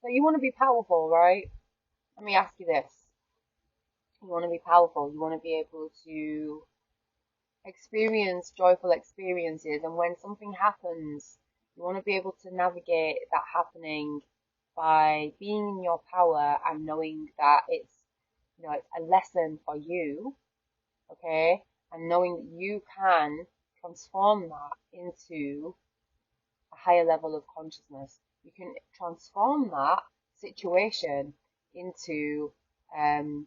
So you want to be powerful, right? Let me ask you this. You want to be powerful. You want to be able to experience joyful experiences. And when something happens, you want to be able to navigate that happening by being in your power and knowing that it's a lesson for you, okay? And knowing that you can transform that into a higher level of consciousness. You can transform that situation into um,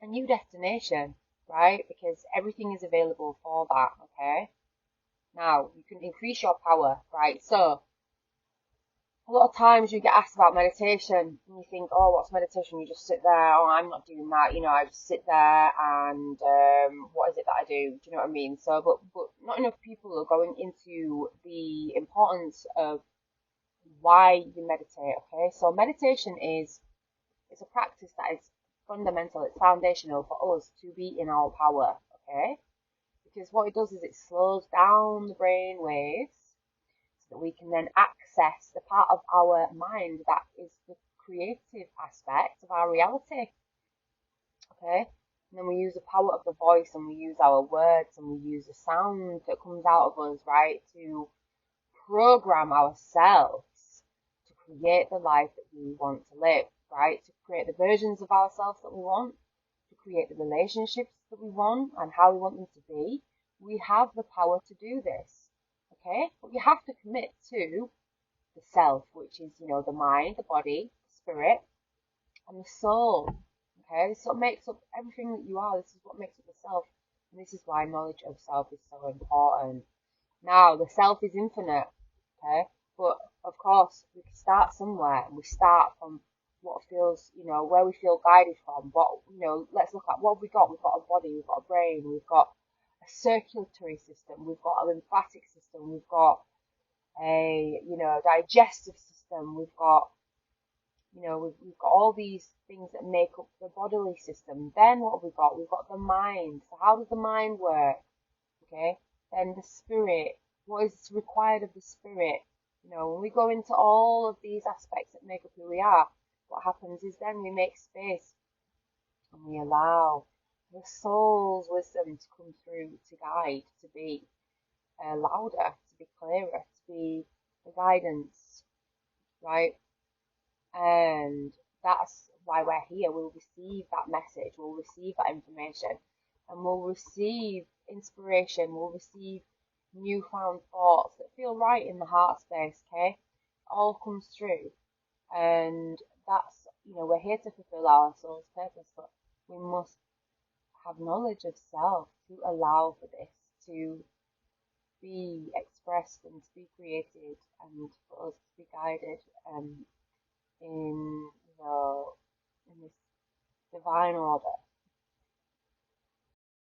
a new destination, right? Because everything is available for that, okay? Now, you can increase your power, right? So, a lot of times you get asked about meditation and you think, oh, what's meditation? You just sit there. Oh, I'm not doing that. I just sit there and what is it that I do? Do you know what I mean? So, but not enough people are going into the importance of why you meditate, okay? So meditation is it's a practice that is fundamental, it's foundational for us to be in our power, okay? Because what it does is it slows down the brain waves so that we can then access the part of our mind that is the creative aspect of our reality, okay? And then we use the power of the voice and we use our words and we use the sound that comes out of us, right, to program ourselves to create the life that we want to live, right? To create the versions of ourselves that we want, to create the relationships that we want and how we want them to be. We have the power to do this, okay? But you have to commit to the self, which is, the mind, the body, the spirit, and the soul, okay? This is what makes up everything that you are. This is what makes up the self. And this is why knowledge of self is so important. Now, the self is infinite, okay? But of course, we can start somewhere and we start from what feels, where we feel guided from. Let's look at what have we got. We've got a body, we've got a brain, we've got a circulatory system, we've got a lymphatic system, we've got a, digestive system, we've got all these things that make up the bodily system. Then what have we got? We've got the mind. So how does the mind work? Okay, then the spirit, what is required of the spirit. When we go into all of these aspects that make up who we are, what happens is then we make space and we allow the soul's wisdom to come through, to guide, to be louder, to be clearer, to be the guidance, right? And that's why we're here. We'll receive that message, we'll receive that information, and we'll receive inspiration, we'll receive newfound thoughts that feel right in the heart space, okay? It all comes through. And that's, we're here to fulfill our soul's purpose, but we must have knowledge of self to allow for this to be expressed and to be created and for us to be guided in, in this divine order.